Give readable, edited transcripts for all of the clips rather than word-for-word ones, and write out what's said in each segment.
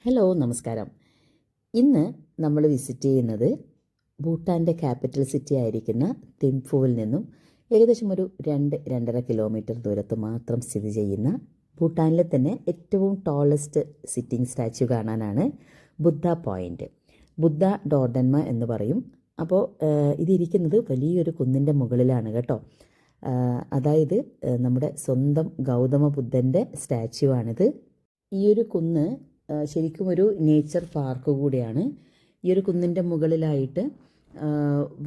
Hello, നമസ്കാരം. ഇന്ന് നമ്മൾ വിസിറ്റ് ചെയ്യുന്നത് ഭൂട്ടാൻ്റെ ക്യാപിറ്റൽ സിറ്റി ആയിരിക്കുന്ന തിംഫുവിൽ നിന്നും ഏകദേശം ഒരു 2-2.5 കിലോമീറ്റർ ദൂരത്ത് മാത്രം സ്ഥിതി ചെയ്യുന്ന ഭൂട്ടാനിലെ തന്നെ ഏറ്റവും ടോളസ്റ്റ് സിറ്റിംഗ് സ്റ്റാച്യു കാണാനാണ് ബുദ്ധ പോയിൻ്റ്. ബുദ്ധ ഡോർഡൻമ എന്ന് പറയും. അപ്പോൾ ഇതിരിക്കുന്നത് വലിയൊരു കുന്നിൻ്റെ മുകളിലാണ് കേട്ടോ. അതായത് നമ്മുടെ സ്വന്തം ഗൗതമ ബുദ്ധൻ്റെ സ്റ്റാച്യു ആണിത്. ഈ ഒരു കുന്ന് ശരിക്കും ഒരു നേച്ചർ പാർക്ക് കൂടിയാണ്. ഈ ഒരു കുന്നിൻ്റെ മുകളിലായിട്ട്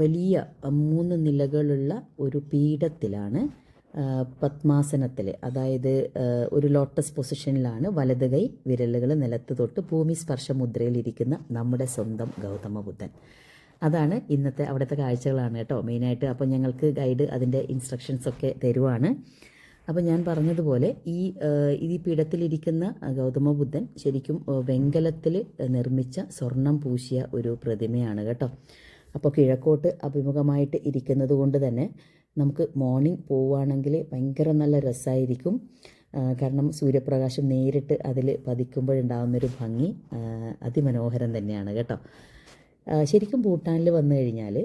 വലിയ 3 നിലകളുള്ള ഒരു പീഠത്തിലാണ് പത്മാസനത്തിൽ, അതായത് ഒരു ലോട്ടസ് പൊസിഷനിലാണ് വലത് കൈ വിരലുകൾ നിലത്ത് തൊട്ട് ഭൂമി സ്പർശ മുദ്രയിലിരിക്കുന്ന നമ്മുടെ സ്വന്തം ഗൗതമ ബുദ്ധൻ. അതാണ് ഇന്നത്തെ അവിടുത്തെ കാഴ്ചകളാണ് കേട്ടോ മെയിനായിട്ട്. അപ്പോൾ ഞങ്ങൾക്ക് ഗൈഡ് അതിൻ്റെ ഇൻസ്ട്രക്ഷൻസൊക്കെ തരുവാണ്. അപ്പോൾ ഞാൻ പറഞ്ഞതുപോലെ ഈ പീഠത്തിലിരിക്കുന്ന ഗൗതമ ബുദ്ധൻ ശരിക്കും വെങ്കലത്തിൽ നിർമ്മിച്ച സ്വർണം പൂശിയ ഒരു പ്രതിമയാണ് കേട്ടോ. അപ്പോൾ കിഴക്കോട്ട് അഭിമുഖമായിട്ട് ഇരിക്കുന്നത് കൊണ്ട് തന്നെ നമുക്ക് മോർണിംഗ് പോവുകയാണെങ്കിൽ ഭയങ്കര നല്ല രസമായിരിക്കും. കാരണം സൂര്യപ്രകാശം നേരിട്ട് അതിൽ പതിക്കുമ്പോഴുണ്ടാകുന്നൊരു ഭംഗി അതിമനോഹരം തന്നെയാണ് കേട്ടോ. ശരിക്കും ഭൂട്ടാനിൽ വന്നു കഴിഞ്ഞാൽ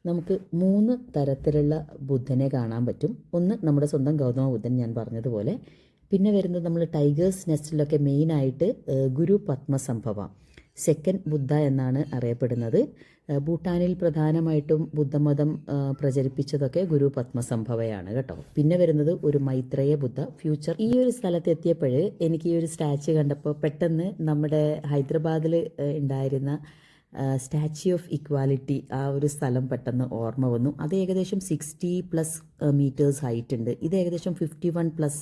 നമുക്ക് 3 തരത്തിലുള്ള ബുദ്ധനെ കാണാൻ പറ്റും. ഒന്ന് നമ്മുടെ സ്വന്തം ഗൗതമ ബുദ്ധൻ ഞാൻ പറഞ്ഞതുപോലെ. പിന്നെ വരുന്നത് നമ്മൾ ടൈഗേഴ്സ് നെസ്റ്റിലൊക്കെ മെയിനായിട്ട് ഗുരു പത്മസംഭവ സെക്കൻഡ് ബുദ്ധ എന്നാണ് അറിയപ്പെടുന്നത്. ഭൂട്ടാനിൽ പ്രധാനമായിട്ടും ബുദ്ധമതം പ്രചരിപ്പിച്ചതൊക്കെ ഗുരു പത്മസംഭവയാണ് കേട്ടോ. പിന്നെ വരുന്നത് ഒരു മൈത്രേയ ബുദ്ധ ഫ്യൂച്ചർ. ഈ ഒരു സ്ഥലത്ത് എത്തിയപ്പോൾ എനിക്ക് ഈ ഒരു സ്റ്റാച്യു കണ്ടപ്പോൾ പെട്ടെന്ന് നമ്മുടെ ഹൈദരാബാദിൽ ഉണ്ടായിരുന്ന സ്റ്റാച്യു ഓഫ് ഇക്വാലിറ്റി ആ ഒരു സ്ഥലം പെട്ടെന്ന് ഓർമ്മ വന്നു. അത് ഏകദേശം 60+ മീറ്റേഴ്സ് ഹൈറ്റ് ഉണ്ട്. ഇത് ഏകദേശം 51+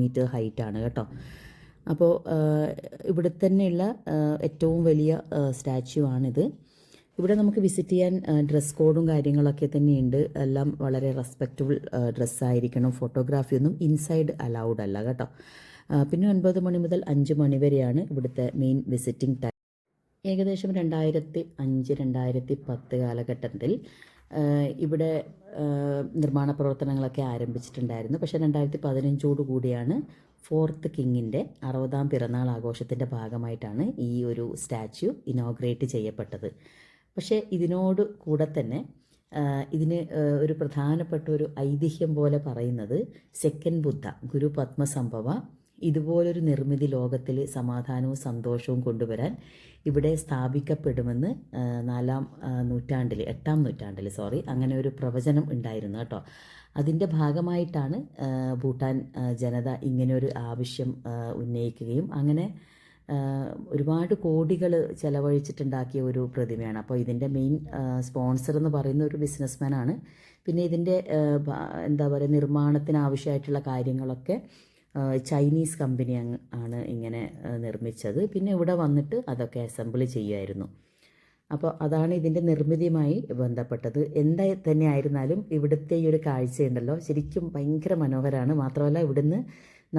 മീറ്റർ ഹൈറ്റാണ് കേട്ടോ. അപ്പോൾ ഇവിടെ തന്നെയുള്ള ഏറ്റവും വലിയ സ്റ്റാച്യു ആണിത്. ഇവിടെ നമുക്ക് വിസിറ്റ് ചെയ്യാൻ ഡ്രസ് കോഡും കാര്യങ്ങളൊക്കെ തന്നെയുണ്ട്. എല്ലാം വളരെ റെസ്പെക്റ്റബിൾ ഡ്രസ്സായിരിക്കണം. ഫോട്ടോഗ്രാഫിയൊന്നും ഇൻസൈഡ് അലൗഡ് അല്ല കേട്ടോ. പിന്നെ 9 മണി മുതൽ 5 മണി വരെയാണ് ഇവിടുത്തെ മെയിൻ വിസിറ്റിംഗ് ടൈം. ഏകദേശം 2005-2010 കാലഘട്ടത്തിൽ ഇവിടെ നിർമ്മാണ പ്രവർത്തനങ്ങളൊക്കെ ആരംഭിച്ചിട്ടുണ്ടായിരുന്നു. പക്ഷേ 2015 കൂടിയാണ് 4th കിങ്ങിൻ്റെ 60ാം പിറന്നാൾ ആഘോഷത്തിൻ്റെ ഭാഗമായിട്ടാണ് ഈ ഒരു സ്റ്റാച്യു ഇനോഗ്രേറ്റ് ചെയ്യപ്പെട്ടത്. പക്ഷേ ഇതിനോട് കൂടെ തന്നെ ഇതിന് ഒരു പ്രധാനപ്പെട്ട ഒരു ഐതിഹ്യം പോലെ പറയുന്നത് സെക്കൻഡ് ബുദ്ധ ഗുരു പത്മസംഭവ ഇതുപോലൊരു നിർമ്മിതി ലോകത്തിൽ സമാധാനവും സന്തോഷവും കൊണ്ടുവരാൻ ഇവിടെ സ്ഥാപിക്കപ്പെടുമെന്ന് 8ാം നൂറ്റാണ്ടിൽ അങ്ങനെ ഒരു പ്രവചനം ഉണ്ടായിരുന്നു കേട്ടോ. അതിൻ്റെ ഭാഗമായിട്ടാണ് ഭൂട്ടാൻ ജനത ഇങ്ങനെയൊരു ആവശ്യം ഉന്നയിക്കുകയും അങ്ങനെ ഒരുപാട് കോടികൾ ചെലവഴിച്ചിട്ടുണ്ടാക്കിയ ഒരു പ്രതിമയാണ്. അപ്പോൾ ഇതിൻ്റെ മെയിൻ സ്പോൺസർ എന്ന് പറയുന്ന ഒരു ബിസിനസ്മാനാണ്. പിന്നെ ഇതിൻ്റെ എന്താ പറയുക, നിർമ്മാണത്തിന് ആവശ്യമായിട്ടുള്ള കാര്യങ്ങളൊക്കെ ചൈനീസ് കമ്പനി ആണ് ഇങ്ങനെ നിർമ്മിച്ചത്. പിന്നെ ഇവിടെ വന്നിട്ട് അതൊക്കെ അസംബിൾ ചെയ്യുമായിരുന്നു. അപ്പോൾ അതാണ് ഇതിൻ്റെ നിർമ്മിതിയുമായി ബന്ധപ്പെട്ടത്. എന്താ തന്നെ ആയിരുന്നാലും ഇവിടുത്തെ ഈ ഒരു കാഴ്ചയുണ്ടല്ലോ ശരിക്കും ഭയങ്കര മനോഹരമാണ്. മാത്രമല്ല ഇവിടുന്ന്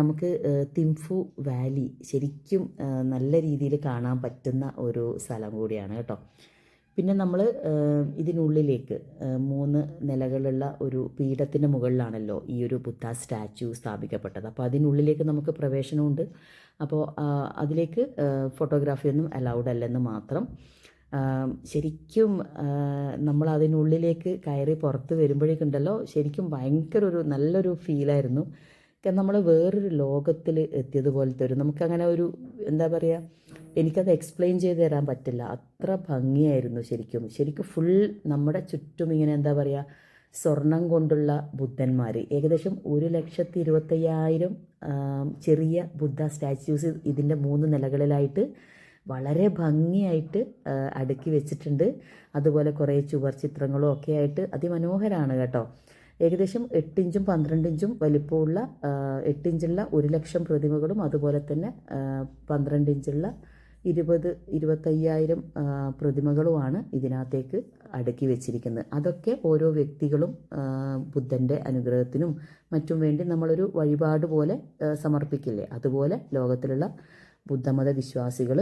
നമുക്ക് തിംഫു വാലി ശരിക്കും നല്ല രീതിയിൽ കാണാൻ പറ്റുന്ന ഒരു സ്ഥലം കൂടിയാണ് കേട്ടോ. പിന്നെ നമ്മൾ ഇതിനുള്ളിലേക്ക് 3 നിലകളുള്ള ഒരു പീഠത്തിൻ്റെ മുകളിലാണല്ലോ ഈ ഒരു ബുദ്ധ സ്റ്റാച്യു സ്ഥാപിക്കപ്പെട്ടത്. അപ്പോൾ അതിനുള്ളിലേക്ക് നമുക്ക് പ്രവേശനമുണ്ട്. അപ്പോൾ അതിലേക്ക് ഫോട്ടോഗ്രാഫിയൊന്നും അലൗഡ് അല്ലെന്ന് മാത്രം. ശരിക്കും നമ്മൾ അതിനുള്ളിലേക്ക് കയറി പുറത്ത് വരുമ്പോഴേക്കുണ്ടല്ലോ ശരിക്കും ഭയങ്കര ഒരു നല്ലൊരു ഫീലായിരുന്നു. നമ്മൾ വേറൊരു ലോകത്തിൽ എത്തിയതുപോലത്തെ നമുക്കങ്ങനെ ഒരു എന്താ പറയുക, എനിക്കത് എക്സ്പ്ലെയിൻ ചെയ്ത് തരാൻ പറ്റില്ല. അത്ര ഭംഗിയായിരുന്നു ശരിക്കും ഫുൾ നമ്മുടെ ചുറ്റും ഇങ്ങനെ എന്താ പറയുക, സ്വർണം കൊണ്ടുള്ള ബുദ്ധന്മാർ. ഏകദേശം 1,25,000 ചെറിയ ബുദ്ധ സ്റ്റാച്യൂസ് ഇതിൻ്റെ 3 നിലകളിലായിട്ട് വളരെ ഭംഗിയായിട്ട് അടുക്കി വെച്ചിട്ടുണ്ട്. അതുപോലെ കുറേ ചുവർ ചിത്രങ്ങളും ഒക്കെ ആയിട്ട് അതിമനോഹരമാണ് കേട്ടോ. ഏകദേശം 8 ഇഞ്ചും 12 ഇഞ്ചും വലിപ്പമുള്ള 8 ഇഞ്ചുള്ള 1,00,000 പ്രതിമകളും അതുപോലെ തന്നെ 12 ഇഞ്ചുള്ള 20-25,000 പ്രതിമകളുമാണ് ഇതിനകത്തേക്ക് അടുക്കി വെച്ചിരിക്കുന്നത്. അതൊക്കെ ഓരോ വ്യക്തികളും ബുദ്ധൻ്റെ അനുഗ്രഹത്തിനും മറ്റും വേണ്ടി നമ്മളൊരു വഴിപാട് പോലെ സമർപ്പിക്കില്ലേ, അതുപോലെ ലോകത്തിലുള്ള ബുദ്ധമത വിശ്വാസികൾ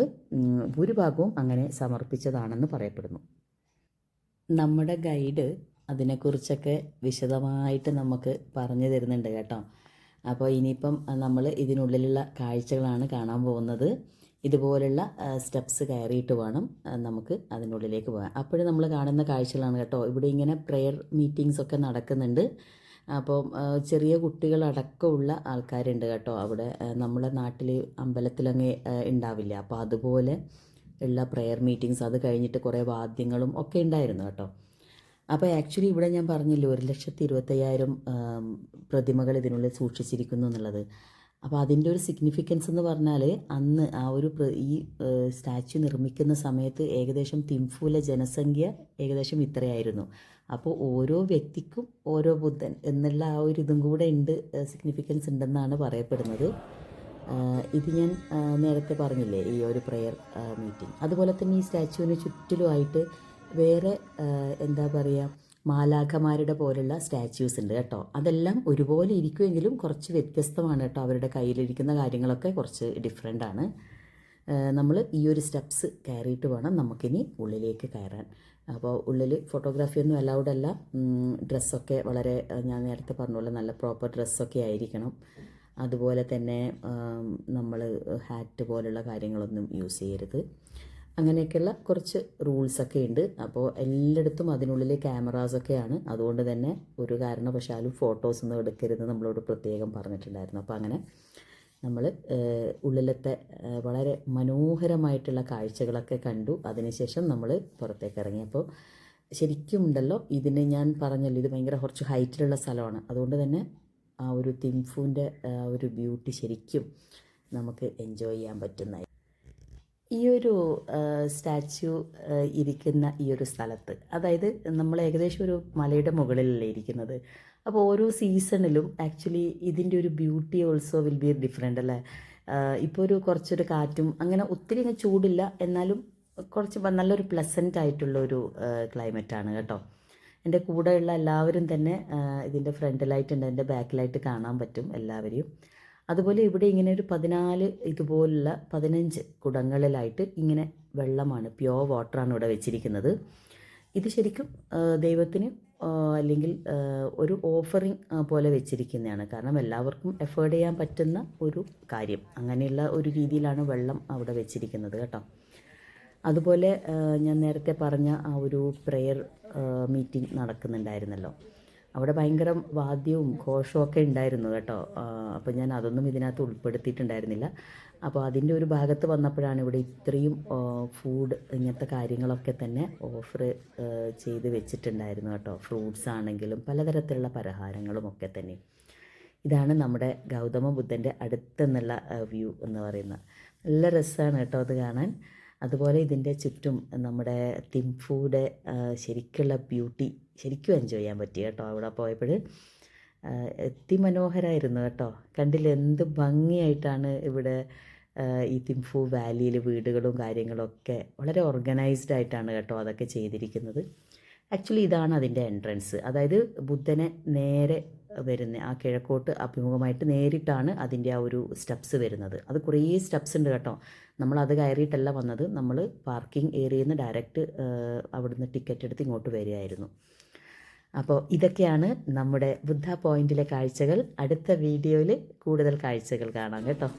ഭൂരിഭാഗവും അങ്ങനെ സമർപ്പിച്ചതാണെന്ന് പറയപ്പെടുന്നു. നമ്മുടെ ഗൈഡ് അതിനെക്കുറിച്ചൊക്കെ വിശദമായിട്ട് നമുക്ക് പറഞ്ഞു തരുന്നുണ്ട് കേട്ടോ. അപ്പോൾ ഇനിയിപ്പം നമ്മൾ ഇതിനുള്ളിലുള്ള കാഴ്ചകളാണ് കാണാൻ പോകുന്നത്. ഇതുപോലുള്ള സ്റ്റെപ്സ് കയറിയിട്ട് വേണം നമുക്ക് അതിനുള്ളിലേക്ക് പോകാൻ. അപ്പോഴും നമ്മൾ കാണുന്ന കാഴ്ചകളാണ് കേട്ടോ. ഇവിടെ ഇങ്ങനെ പ്രെയർ മീറ്റിങ്സ് ഒക്കെ നടക്കുന്നുണ്ട്. അപ്പോൾ ചെറിയ കുട്ടികളടക്കമുള്ള ആൾക്കാരുണ്ട് കേട്ടോ അവിടെ. നമ്മളെ നാട്ടിൽ അമ്പലത്തിലങ്ങ് ഉണ്ടാവില്ല, അപ്പോൾ അതുപോലെ ഉള്ള പ്രെയർ മീറ്റിങ്സ്. അത് കഴിഞ്ഞിട്ട് കുറേ വാദ്യങ്ങളും ഒക്കെ ഉണ്ടായിരുന്നു കേട്ടോ. അപ്പോൾ ആക്ച്വലി ഇവിടെ ഞാൻ പറഞ്ഞില്ലേ 1,25,000 പ്രതിമകൾ ഇതിനുള്ളിൽ സൂക്ഷിച്ചിരിക്കുന്നു എന്നുള്ളത്. അപ്പോൾ അതിൻ്റെ ഒരു സിഗ്നിഫിക്കൻസ് എന്ന് പറഞ്ഞാൽ അന്ന് ആ ഒരു ഈ സ്റ്റാച്യു നിർമ്മിക്കുന്ന സമയത്ത് ഏകദേശം തിംഫുവിലെ ജനസംഖ്യ ഏകദേശം ഇത്രയായിരുന്നു. അപ്പോൾ ഓരോ വ്യക്തിക്കും ഓരോ ബുദ്ധൻ എന്നുള്ള ആ ഒരു ഇതും കൂടെ ഉണ്ട്, സിഗ്നിഫിക്കൻസ് ഉണ്ടെന്നാണ് പറയപ്പെടുന്നത്. ഇത് ഞാൻ നേരത്തെ പറഞ്ഞില്ലേ ഈ ഒരു പ്രെയർ മീറ്റിംഗ്. അതുപോലെ തന്നെ ഈ സ്റ്റാച്യുവിന് ചുറ്റിലുമായിട്ട് വേറെ എന്താ പറയുക മാലാഖമാരുടെ പോലുള്ള സ്റ്റാച്യൂസ് ഉണ്ട് കേട്ടോ. അതെല്ലാം ഒരുപോലെ ഇരിക്കുമെങ്കിലും കുറച്ച് വ്യത്യസ്തമാണ് കേട്ടോ. അവരുടെ കയ്യിലിരിക്കുന്ന കാര്യങ്ങളൊക്കെ കുറച്ച് ഡിഫറെൻ്റ് ആണ്. നമ്മൾ ഈ ഒരു സ്റ്റെപ്സ് കയറിയിട്ട് വേണം നമുക്കിനി ഉള്ളിലേക്ക് കയറാൻ. അപ്പോൾ ഉള്ളിൽ ഫോട്ടോഗ്രാഫിയൊന്നും അലൗഡ് അല്ല. ഡ്രസ്സൊക്കെ വളരെ ഞാൻ നേരത്തെ പറഞ്ഞ പോലെ നല്ല പ്രോപ്പർ ഡ്രസ്സൊക്കെ ആയിരിക്കണം. അതുപോലെ തന്നെ നമ്മൾ ഹാറ്റ് പോലുള്ള കാര്യങ്ങളൊന്നും യൂസ് ചെയ്യരുത്. അങ്ങനെയൊക്കെയുള്ള കുറച്ച് റൂൾസൊക്കെ ഉണ്ട്. അപ്പോൾ എല്ലായിടത്തും അതിനുള്ളിൽ ക്യാമറാസൊക്കെയാണ്. അതുകൊണ്ട് തന്നെ ഒരു കാരണവശാലും ഫോട്ടോസൊന്നും എടുക്കരുത് നമ്മളോട് പ്രത്യേകം പറഞ്ഞിട്ടുണ്ടായിരുന്നു. അപ്പോൾ അങ്ങനെ നമ്മൾ ഉള്ളിലത്തെ വളരെ മനോഹരമായിട്ടുള്ള കാഴ്ചകളൊക്കെ കണ്ടു. അതിനുശേഷം നമ്മൾ പുറത്തേക്ക് ഇറങ്ങി. അപ്പോൾ ശരിക്കും ഉണ്ടല്ലോ, ഇതിന് ഞാൻ പറഞ്ഞല്ലോ ഇത് ഭയങ്കര കുറച്ച് ഹൈറ്റിലുള്ള സ്ഥലമാണ്. അതുകൊണ്ട് തന്നെ ആ ഒരു തിംഫുവിൻ്റെ ഒരു ബ്യൂട്ടി ശരിക്കും നമുക്ക് എൻജോയ് ചെയ്യാൻ പറ്റുന്ന ഈ ഒരു സ്റ്റാച്യു ഇരിക്കുന്ന ഈ ഒരു സ്ഥലത്ത്, അതായത് നമ്മൾ ഏകദേശം ഒരു മലയുടെ മുകളിലല്ലേ ഇരിക്കുന്നത്. അപ്പോൾ ഓരോ സീസണിലും ആക്ച്വലി ഇതിൻ്റെ ഒരു beauty also will be different അല്ലേ. ഇപ്പോൾ ഒരു കുറച്ചൊരു കാറ്റും അങ്ങനെ ഒത്തിരി അങ്ങ് ചൂടില്ല, എന്നാലും കുറച്ച് നല്ലൊരു പ്ലസൻ്റ് ആയിട്ടുള്ളൊരു ക്ലൈമറ്റാണ് കേട്ടോ. എൻ്റെ കൂടെയുള്ള എല്ലാവരും തന്നെ ഇതിൻ്റെ ഫ്രണ്ടിലായിട്ടുണ്ട്, എൻ്റെ ബാക്കിലായിട്ട് കാണാൻ പറ്റും എല്ലാവരെയും. അതുപോലെ ഇവിടെ ഇങ്ങനെ ഒരു 14 ഇതുപോലുള്ള 15 കുടങ്ങളിലായിട്ട് ഇങ്ങനെ വെള്ളമാണ്, പ്യോർ വാട്ടറാണ് ഇവിടെ വെച്ചിരിക്കുന്നത്. ഇത് ശരിക്കും ദൈവത്തിന് അല്ലെങ്കിൽ ഒരു ഓഫറിങ് പോലെ വെച്ചിരിക്കുന്നതാണ്. കാരണം എല്ലാവർക്കും എഫേർഡ് ചെയ്യാൻ പറ്റുന്ന ഒരു കാര്യം, അങ്ങനെയുള്ള ഒരു രീതിയിലാണ് വെള്ളം അവിടെ വെച്ചിരിക്കുന്നത് കേട്ടോ. അതുപോലെ ഞാൻ നേരത്തെ പറഞ്ഞ ആ ഒരു പ്രെയർ മീറ്റിംഗ് നടക്കുന്നുണ്ടായിരുന്നല്ലോ, അവിടെ ഭയങ്കര വാദ്യവും ഘോഷവും ഒക്കെ ഉണ്ടായിരുന്നു കേട്ടോ. അപ്പോൾ ഞാൻ അതൊന്നും ഇതിനകത്ത് ഉൾപ്പെടുത്തിയിട്ടുണ്ടായിരുന്നില്ല. അപ്പോൾ അതിൻ്റെ ഒരു ഭാഗത്ത് വന്നപ്പോഴാണ് ഇവിടെ ഇത്രയും ഫുഡ് ഇങ്ങനത്തെ കാര്യങ്ങളൊക്കെ തന്നെ ഓഫർ ചെയ്ത് വെച്ചിട്ടുണ്ടായിരുന്നു കേട്ടോ. ഫ്രൂട്ട്സ് ആണെങ്കിലും പലതരത്തിലുള്ള പലഹാരങ്ങളും ഒക്കെ തന്നെ. ഇതാണ് നമ്മുടെ ഗൗതമ ബുദ്ധൻ്റെ അടുത്തെന്നുള്ള വ്യൂ എന്ന് പറയുന്നത്. നല്ല രസമാണ് കേട്ടോ അത് കാണാൻ. അതുപോലെ ഇതിൻ്റെ ചുറ്റും നമ്മുടെ തിംഫുയുടെ ശരിക്കുള്ള ബ്യൂട്ടി ശരിക്കും എൻജോയ് ചെയ്യാൻ പറ്റി കേട്ടോ. അവിടെ പോയപ്പോൾ അതിമനോഹരമായിരുന്നു കേട്ടോ. കണ്ടില്ല എന്ത് ഭംഗിയായിട്ടാണ് ഇവിടെ ഈ തിംഫു വാലിയിൽ വീടുകളും കാര്യങ്ങളൊക്കെ വളരെ ഓർഗനൈസ്ഡ് ആയിട്ടാണ് കേട്ടോ അതൊക്കെ ചെയ്തിരിക്കുന്നത്. ആക്ച്വലി ഇതാണ് അതിൻ്റെ എൻട്രൻസ്. അതായത് ബുദ്ധനെ നേരെ വരുന്ന ആ കിഴക്കോട്ട് അഭിമുഖമായിട്ട് നേരിട്ടാണ് അതിൻ്റെ ആ ഒരു സ്റ്റെപ്സ് വരുന്നത്. അത് കുറേ സ്റ്റെപ്സ് ഉണ്ട് കേട്ടോ. നമ്മളത് കയറിയിട്ടല്ല വന്നത്, നമ്മൾ പാർക്കിംഗ് ഏരിയയിൽ നിന്ന് ഡയറക്റ്റ് അവിടുന്ന് ടിക്കറ്റ് എടുത്ത് ഇങ്ങോട്ട് വരികയായിരുന്നു. അപ്പോൾ ഇതൊക്കെയാണ് നമ്മുടെ ബുദ്ധ പോയിൻറ്റിലെ കാഴ്ചകൾ. അടുത്ത വീഡിയോയിൽ കൂടുതൽ കാഴ്ചകൾ കാണാം കേട്ടോ.